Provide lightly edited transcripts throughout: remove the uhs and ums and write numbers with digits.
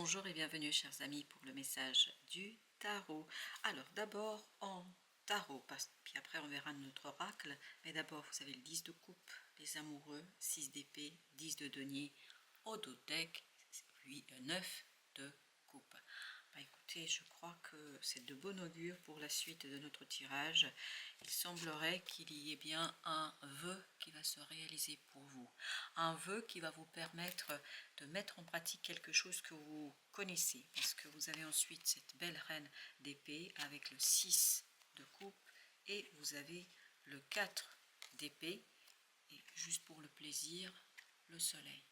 Bonjour et bienvenue chers amis pour le message du tarot. Alors d'abord en tarot, puis après on verra notre oracle. Mais d'abord vous avez le 10 de coupe, les amoureux, 6 d'épée, 10 de denier, au dos de deck, puis 9 de coupe. Écoutez, je crois que c'est de bon augure pour la suite de notre tirage. Il semblerait qu'il y ait bien un vœu qui va se réaliser pour vous. Un vœu qui va vous permettre de mettre en pratique quelque chose que vous connaissez. Parce que vous avez ensuite cette belle reine d'épée avec le 6 de coupe et vous avez le 4 d'épée et juste pour le plaisir, le soleil.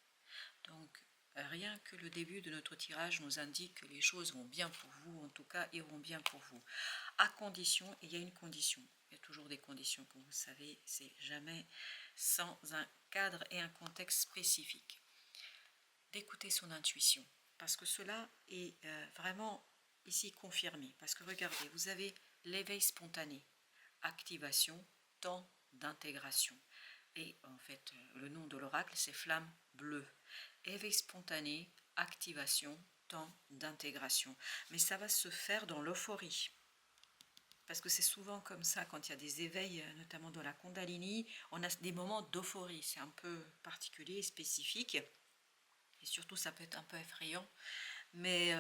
Donc, rien que le début de notre tirage nous indique que les choses vont bien pour vous, en tout cas iront bien pour vous. À condition, et il y a une condition, il y a toujours des conditions, comme vous savez, c'est jamais sans un cadre et un contexte spécifique. D'écouter son intuition, parce que cela est vraiment ici confirmé. Parce que regardez, vous avez l'éveil spontané, activation, temps d'intégration. Et en fait, le nom de l'oracle, c'est flamme bleue. Éveil spontané, activation, temps d'intégration. Mais ça va se faire dans l'euphorie. Parce que c'est souvent comme ça, quand il y a des éveils, notamment dans la Kundalini, on a des moments d'euphorie. C'est un peu particulier, spécifique. Et surtout, ça peut être un peu effrayant. Mais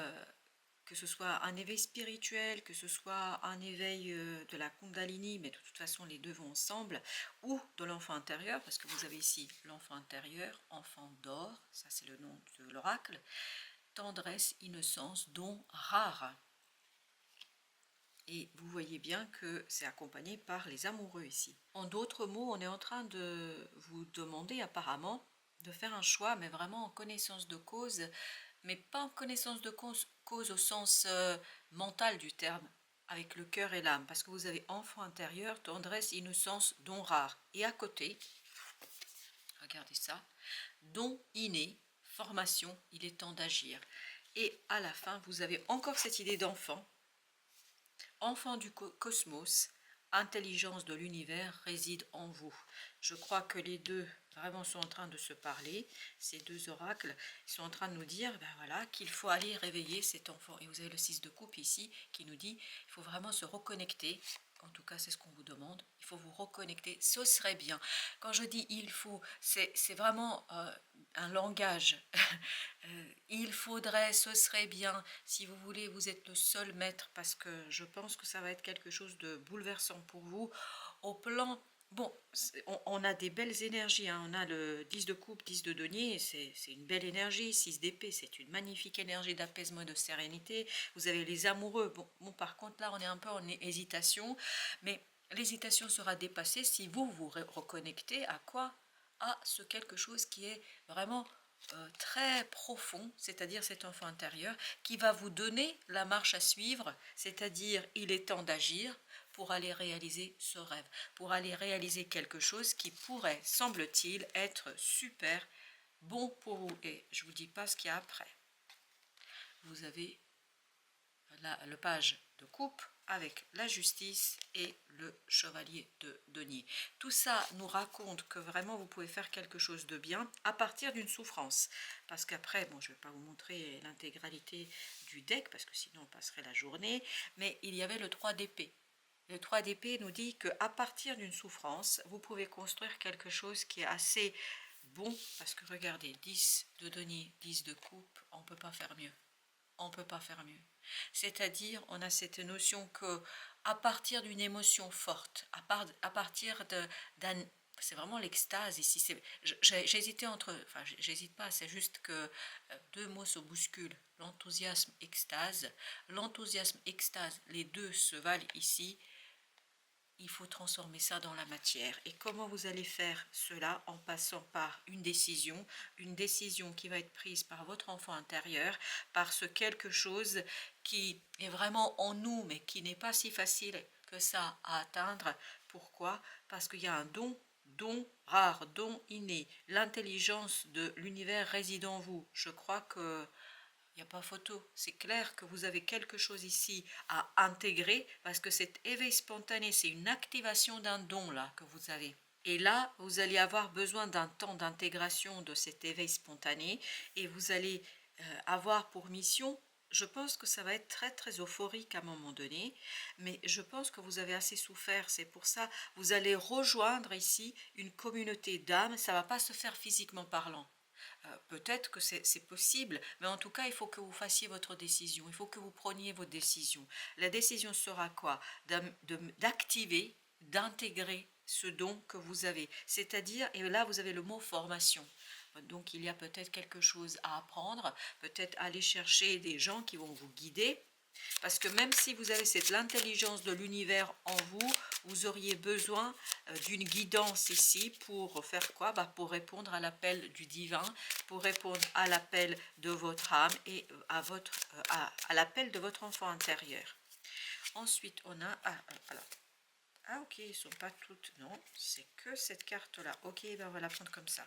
que ce soit un éveil spirituel, que ce soit un éveil de la Kundalini, mais de toute façon les deux vont ensemble, ou de l'enfant intérieur, parce que vous avez ici l'enfant intérieur, enfant d'or, ça c'est le nom de l'oracle, tendresse, innocence, don rare. Et vous voyez bien que c'est accompagné par les amoureux ici. En d'autres mots, on est en train de vous demander apparemment de faire un choix, mais vraiment en connaissance de cause, mais pas en connaissance de cause au sens mental du terme, avec le cœur et l'âme, parce que vous avez enfant intérieur, tendresse, innocence, don rare. Et à côté, regardez ça, don inné, formation, il est temps d'agir. Et à la fin, vous avez encore cette idée d'enfant, enfant du cosmos, intelligence de l'univers réside en vous. Je crois que les deux vraiment sont en train de se parler, ces deux oracles sont en train de nous dire ben voilà, qu'il faut aller réveiller cet enfant. Et vous avez le 6 de coupe ici qui nous dit il faut vraiment se reconnecter. En tout cas, c'est ce qu'on vous demande. Il faut vous reconnecter. Ce serait bien. Quand je dis il faut, c'est vraiment un langage. Il faudrait, ce serait bien. Si vous voulez, vous êtes le seul maître parce que je pense que ça va être quelque chose de bouleversant pour vous. Au plan, bon, on a des belles énergies. Hein. On a le 10 de coupe, 10 de denier. C'est une belle énergie. 6 d'épée, c'est une magnifique énergie d'apaisement et de sérénité. Vous avez les amoureux. Bon, par contre, là, on est un peu en hésitation. Mais l'hésitation sera dépassée si vous vous reconnectez à quoi? À ce quelque chose qui est vraiment très profond, c'est-à-dire cet enfant intérieur, qui va vous donner la marche à suivre, c'est-à-dire il est temps d'agir pour aller réaliser ce rêve, pour aller réaliser quelque chose qui pourrait, semble-t-il, être super bon pour vous. Et je ne vous dis pas ce qu'il y a après. Vous avez le page de coupe avec la justice et le chevalier de denier. Tout ça nous raconte que vraiment vous pouvez faire quelque chose de bien à partir d'une souffrance. Parce qu'après, bon, je ne vais pas vous montrer l'intégralité du deck, parce que sinon on passerait la journée, mais il y avait le 3 d'épée. Le 3 d'épée nous dit qu'à partir d'une souffrance, vous pouvez construire quelque chose qui est assez bon, parce que regardez, 10 de denier, 10 de coupe, on ne peut pas faire mieux. On ne peut pas faire mieux. C'est-à-dire, on a cette notion que à partir d'une émotion forte, à partir d'un... C'est vraiment l'extase ici. J'hésitais entre... Enfin, j'hésite pas, c'est juste que deux mots se bousculent. L'enthousiasme, extase. L'enthousiasme, extase, les deux se valent ici. Il faut transformer ça dans la matière. Et comment vous allez faire cela? En passant par une décision qui va être prise par votre enfant intérieur, par ce quelque chose qui est vraiment en nous, mais qui n'est pas si facile que ça à atteindre. Pourquoi? Parce qu'il y a un don rare, don inné. L'intelligence de l'univers réside en vous. Je crois que il n'y a pas photo. C'est clair que vous avez quelque chose ici à intégrer parce que cet éveil spontané, c'est une activation d'un don là que vous avez. Et là, vous allez avoir besoin d'un temps d'intégration de cet éveil spontané et vous allez avoir pour mission, je pense que ça va être très très euphorique à un moment donné, mais je pense que vous avez assez souffert, c'est pour ça vous allez rejoindre ici une communauté d'âmes, ça va pas se faire physiquement parlant. Peut-être que c'est possible, mais en tout cas, il faut que vous fassiez votre décision, il faut que vous preniez votre décision. La décision sera quoi? D'activer, d'intégrer ce don que vous avez. C'est-à-dire, et là, vous avez le mot formation. Donc, il y a peut-être quelque chose à apprendre, peut-être aller chercher des gens qui vont vous guider, parce que même si vous avez l'intelligence de l'univers en vous, vous auriez besoin d'une guidance ici pour faire quoi? Pour répondre à l'appel du divin, pour répondre à l'appel de votre âme et à l'appel de votre enfant intérieur. Ensuite, on a... Ah ok, ils ne sont pas toutes... Non, c'est que cette carte-là. Ok, ben on va la prendre comme ça.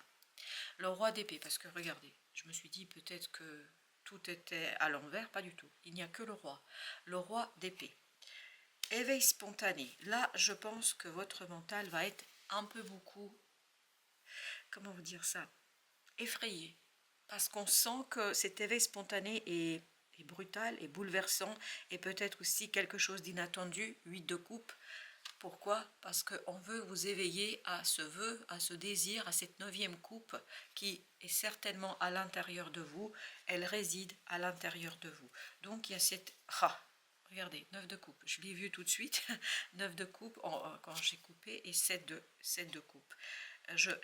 Le roi d'épée, parce que regardez, je me suis dit peut-être que tout était à l'envers, pas du tout. Il n'y a que le roi. Le roi d'épée. Éveil spontané. Là, je pense que votre mental va être un peu beaucoup, comment vous dire ça, effrayé. Parce qu'on sent que cet éveil spontané est brutal et bouleversant et peut-être aussi quelque chose d'inattendu, 8 de coupe. Pourquoi? Parce qu'on veut vous éveiller à ce vœu, à ce désir, à cette 9e coupe qui est certainement à l'intérieur de vous. Elle réside à l'intérieur de vous. Donc il y a cette... regardez, 9 de coupe. Je l'ai vu tout de suite. 9 de coupe quand j'ai coupé et 7 de coupe.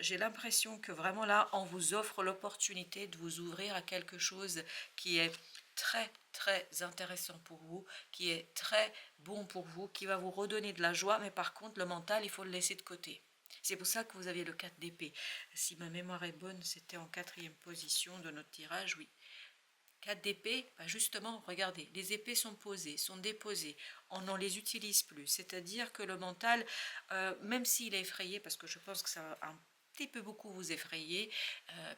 J'ai l'impression que vraiment là, on vous offre l'opportunité de vous ouvrir à quelque chose qui est très très intéressant pour vous, qui est très bon pour vous, qui va vous redonner de la joie, mais par contre le mental, il faut le laisser de côté. C'est pour ça que vous avez le 4 d'épée. Si ma mémoire est bonne, c'était en 4e position de notre tirage, oui. 4 d'épée, justement, regardez, les épées sont posées, sont déposées, on n'en les utilise plus. C'est-à-dire que le mental, même s'il est effrayé, parce que je pense que ça va un petit peu beaucoup vous effrayer,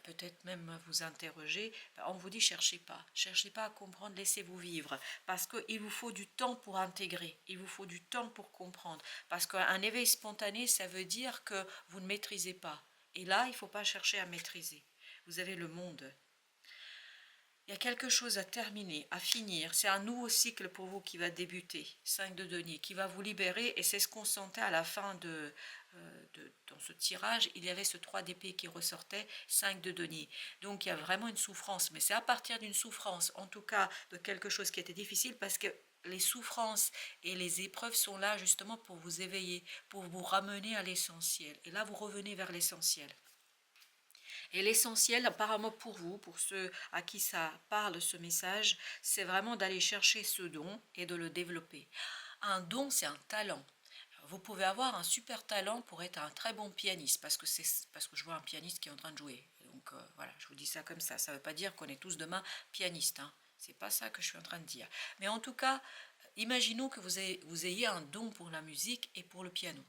peut-être même vous interroger, on vous dit cherchez pas à comprendre, laissez-vous vivre, parce qu'il vous faut du temps pour intégrer, il vous faut du temps pour comprendre, parce qu'un éveil spontané, ça veut dire que vous ne maîtrisez pas, et là, il ne faut pas chercher à maîtriser. Vous avez le monde. Il y a quelque chose à terminer, à finir. C'est un nouveau cycle pour vous qui va débuter. 5 de denier, qui va vous libérer. Et c'est ce qu'on sentait à la fin dans ce tirage. Il y avait ce 3 d'épée qui ressortait, 5 de denier. Donc il y a vraiment une souffrance. Mais c'est à partir d'une souffrance, en tout cas de quelque chose qui était difficile, parce que les souffrances et les épreuves sont là justement pour vous éveiller, pour vous ramener à l'essentiel. Et là, vous revenez vers l'essentiel. Et l'essentiel, apparemment pour vous, pour ceux à qui ça parle ce message, c'est vraiment d'aller chercher ce don et de le développer. Un don, c'est un talent. Vous pouvez avoir un super talent pour être un très bon pianiste, parce que je vois un pianiste qui est en train de jouer. Donc voilà, je vous dis ça comme ça. Ça ne veut pas dire qu'on est tous demain pianistes. Hein. C'est pas ça que je suis en train de dire. Mais en tout cas, imaginons que vous ayez un don pour la musique et pour le piano.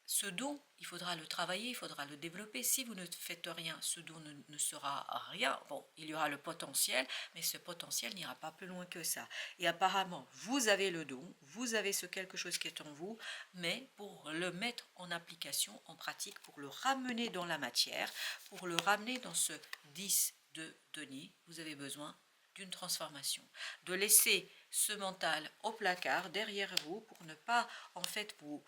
Ce don, il faudra le travailler, il faudra le développer. Si vous ne faites rien, ce don ne sera rien. Bon, il y aura le potentiel, mais ce potentiel n'ira pas plus loin que ça. Et apparemment, vous avez le don, vous avez ce quelque chose qui est en vous, mais pour le mettre en application, en pratique, pour le ramener dans la matière, pour le ramener dans ce 10 de denier, vous avez besoin d'une transformation, de laisser ce mental au placard derrière vous pour ne pas en fait vous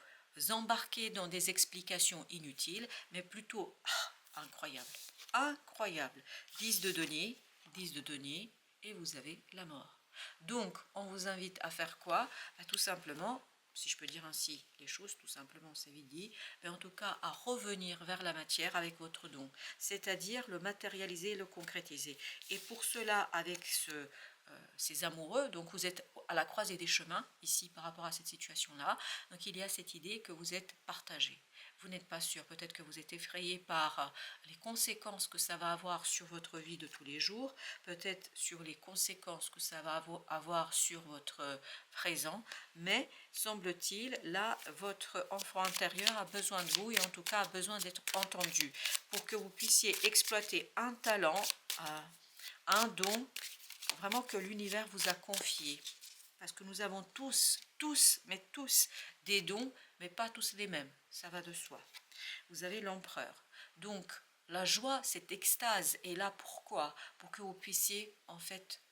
embarquer dans des explications inutiles, mais plutôt incroyable, incroyable. 10 de denier, et vous avez la mort. Donc, on vous invite à faire quoi? Tout simplement, si je peux dire ainsi les choses, tout simplement, c'est vite dit, mais en tout cas à revenir vers la matière avec votre don, c'est-à-dire le matérialiser, le concrétiser. Et pour cela, avec ces amoureux, donc vous êtes à la croisée des chemins ici par rapport à cette situation-là, donc il y a cette idée que vous êtes partagé. Vous n'êtes pas sûr, peut-être que vous êtes effrayé par les conséquences que ça va avoir sur votre vie de tous les jours, peut-être sur les conséquences que ça va avoir sur votre présent, mais semble-t-il, là, votre enfant intérieur a besoin de vous et en tout cas a besoin d'être entendu pour que vous puissiez exploiter un talent, un don, vraiment que l'univers vous a confié. Parce que nous avons tous, mais tous, des dons, mais pas tous les mêmes. Ça va de soi. Vous avez l'empereur. Donc, La joie, cette extase est là pourquoi? Pour que vous puissiez en fait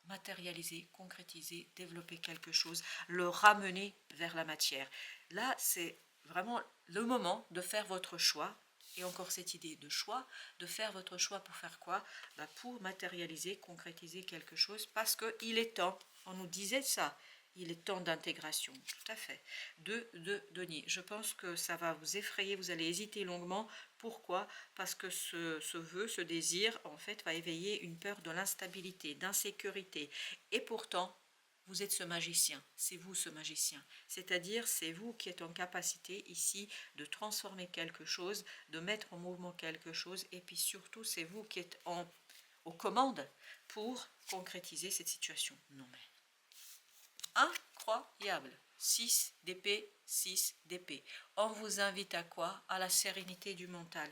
matérialiser, concrétiser, développer quelque chose, le ramener vers la matière. Là, c'est vraiment le moment de faire votre choix. Et encore cette idée de choix, de faire votre choix pour faire quoi? Pour matérialiser, concrétiser quelque chose, parce qu'il est temps, on nous disait ça, il est temps d'intégration, tout à fait, de donner. Je pense que ça va vous effrayer, vous allez hésiter longuement. Pourquoi? Parce que ce vœu, ce désir, en fait, va éveiller une peur de l'instabilité, d'insécurité. Et pourtant, vous êtes ce magicien, c'est vous ce magicien. C'est-à-dire, c'est vous qui êtes en capacité ici de transformer quelque chose, de mettre en mouvement quelque chose, et puis surtout, c'est vous qui êtes aux commandes pour concrétiser cette situation. Non mais, incroyable. 6 d'épée, 6 d'épée. On vous invite à quoi? À la sérénité du mental.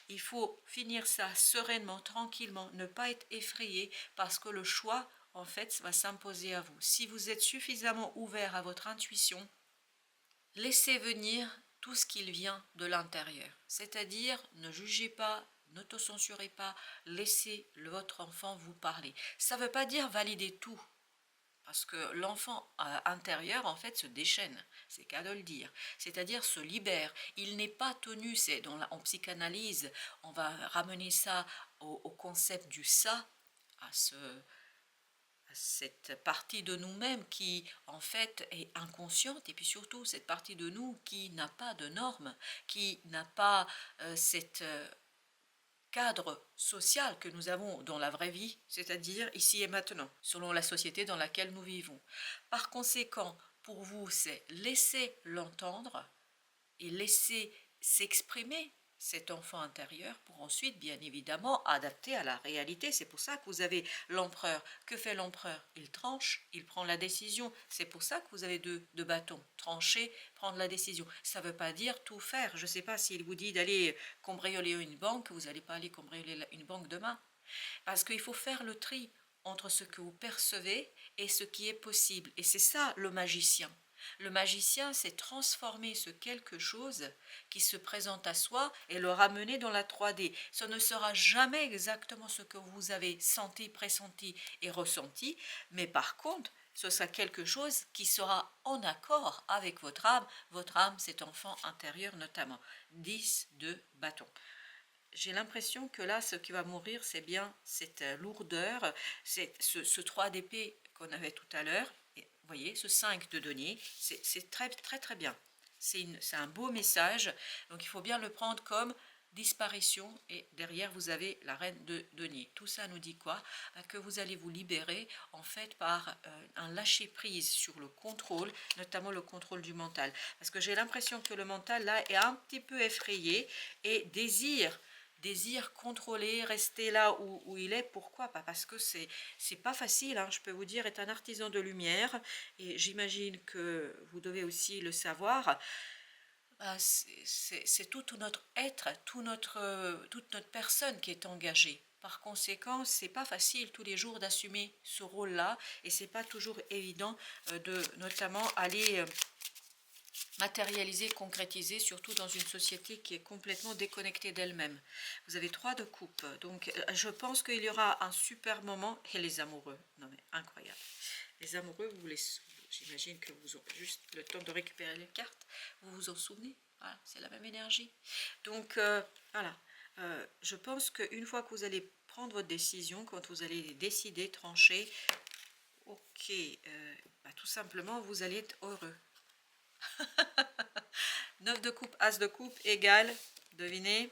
Il faut finir ça sereinement, tranquillement, ne pas être effrayé parce que le choix, en fait, va s'imposer à vous. Si vous êtes suffisamment ouvert à votre intuition, laissez venir tout ce qu'il vient de l'intérieur. C'est-à-dire, ne jugez pas, n'autocensurez pas, laissez votre enfant vous parler. Ça ne veut pas dire valider tout. Parce que l'enfant intérieur, en fait, se déchaîne, c'est qu'à de le dire. C'est-à-dire se libère. Il n'est pas tenu, c'est en psychanalyse, on va ramener ça au concept du ça, à cette partie de nous-mêmes qui, en fait, est inconsciente, et puis surtout cette partie de nous qui n'a pas de normes, qui n'a pas cette cadre social que nous avons dans la vraie vie, c'est-à-dire ici et maintenant, selon la société dans laquelle nous vivons. Par conséquent, pour vous, c'est laisser l'entendre et laisser s'exprimer cet enfant intérieur pour ensuite, bien évidemment, adapter à la réalité. C'est pour ça que vous avez l'empereur. Que fait l'empereur? Il tranche, il prend la décision. C'est pour ça que vous avez deux bâtons. Trancher, prendre la décision. Ça ne veut pas dire tout faire. Je ne sais pas s'il vous dit d'aller cambrioler une banque, vous n'allez pas aller cambrioler une banque demain. Parce qu'il faut faire le tri entre ce que vous percevez et ce qui est possible. Et c'est ça le magicien. Le magicien, c'est transformer ce quelque chose qui se présente à soi et le ramener dans la 3D. Ce ne sera jamais exactement ce que vous avez senti, pressenti et ressenti, mais par contre, ce sera quelque chose qui sera en accord avec votre âme, cet enfant intérieur notamment. 10 de bâton. J'ai l'impression que là, ce qui va mourir, c'est bien cette lourdeur, ce 3 d'épée qu'on avait tout à l'heure. Vous voyez, ce 5 de denier, c'est très très très bien. C'est un beau message, donc il faut bien le prendre comme disparition, et derrière vous avez la reine de denier. Tout ça nous dit quoi? Que vous allez vous libérer en fait par un lâcher prise sur le contrôle, notamment le contrôle du mental. Parce que j'ai l'impression que le mental là est un petit peu effrayé et désire contrôler, rester là où il est. Pourquoi? Pas parce que c'est pas facile, hein, je peux vous dire, est un artisan de lumière, et j'imagine que vous devez aussi le savoir. C'est tout notre être, toute notre personne qui est engagée. Par conséquent, c'est pas facile tous les jours d'assumer ce rôle-là, et c'est pas toujours évident de notamment aller matérialiser, concrétiser, surtout dans une société qui est complètement déconnectée d'elle-même. Vous avez 3 de coupe, donc je pense qu'il y aura un super moment. Et les amoureux, non mais incroyable. Les amoureux, j'imagine que vous aurez juste le temps de récupérer les cartes, vous vous en souvenez, voilà, c'est la même énergie. Donc voilà, je pense qu'une fois que vous allez prendre votre décision, quand vous allez décider, trancher, ok, tout simplement vous allez être heureux. 9 de coupe, as de coupe égale, devinez,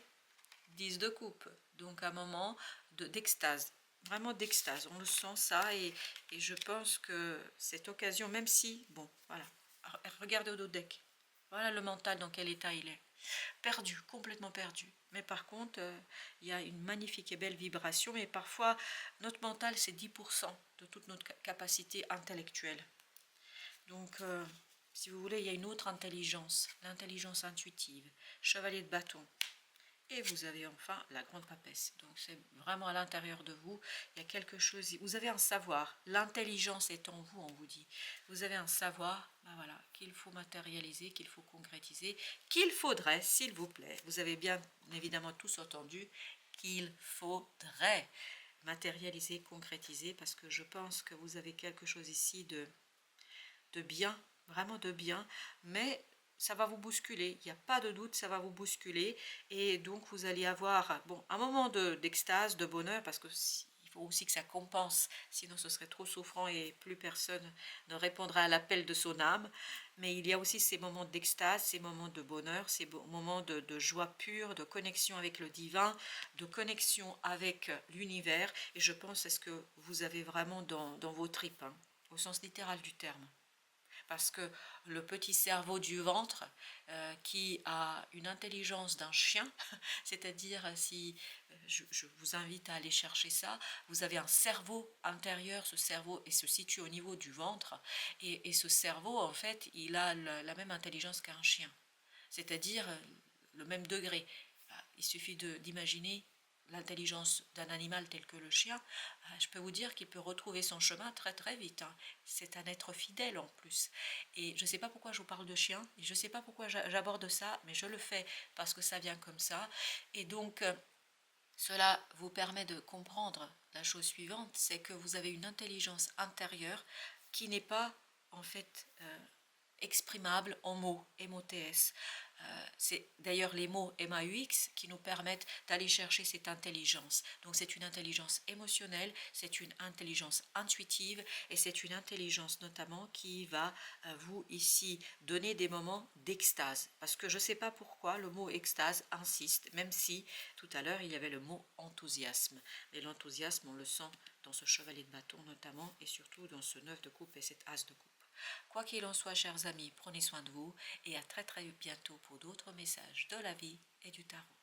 10 de coupe. Donc un moment d'extase, vraiment d'extase. On le sent ça, et je pense que cette occasion, même si, bon, voilà, regardez au dos deck. Voilà le mental dans quel état il est. Perdu, complètement perdu. Mais par contre, il y a une magnifique et belle vibration, et parfois, notre mental, c'est 10% de toute notre capacité intellectuelle. Donc, si vous voulez, il y a une autre intelligence, l'intelligence intuitive, chevalier de bâton. Et vous avez enfin la grande papesse. Donc c'est vraiment à l'intérieur de vous, il y a quelque chose, vous avez un savoir, l'intelligence est en vous, on vous dit. Vous avez un savoir, ben voilà, qu'il faut matérialiser, qu'il faut concrétiser, qu'il faudrait, s'il vous plaît, vous avez bien évidemment tous entendu, qu'il faudrait matérialiser, concrétiser, parce que je pense que vous avez quelque chose ici de bien, vraiment de bien, mais ça va vous bousculer, il n'y a pas de doute, ça va vous bousculer, et donc vous allez avoir bon, un moment d'extase, de bonheur, parce que il faut aussi que ça compense, sinon ce serait trop souffrant et plus personne ne répondra à l'appel de son âme. Mais il y a aussi ces moments d'extase, ces moments de bonheur, ces moments de joie pure, de connexion avec le divin, de connexion avec l'univers, et je pense à ce que vous avez vraiment dans vos tripes, hein, au sens littéral du terme. Parce que le petit cerveau du ventre, qui a une intelligence d'un chien, c'est-à-dire si je vous invite à aller chercher ça, vous avez un cerveau intérieur, ce cerveau se situe au niveau du ventre, et ce cerveau en fait il a la même intelligence qu'un chien, c'est-à-dire le même degré. Il suffit d'imaginer l'intelligence d'un animal tel que le chien. Je peux vous dire qu'il peut retrouver son chemin très très vite, hein. C'est un être fidèle en plus. Et je ne sais pas pourquoi je vous parle de chien, et je ne sais pas pourquoi j'aborde ça, mais je le fais parce que ça vient comme ça. Et donc, cela vous permet de comprendre la chose suivante, c'est que vous avez une intelligence intérieure qui n'est pas en fait exprimable en mots, MOTS. C'est d'ailleurs les mots MAUX qui nous permettent d'aller chercher cette intelligence. Donc c'est une intelligence émotionnelle, c'est une intelligence intuitive, et c'est une intelligence notamment qui va vous ici donner des moments d'extase. Parce que je ne sais pas pourquoi le mot extase insiste, même si tout à l'heure il y avait le mot enthousiasme. Mais l'enthousiasme on le sent dans ce chevalier de bâton notamment, et surtout dans ce 9 de coupe et cet as de coupe. Quoi qu'il en soit, chers amis, prenez soin de vous, et à très très bientôt pour d'autres messages de la vie et du tarot.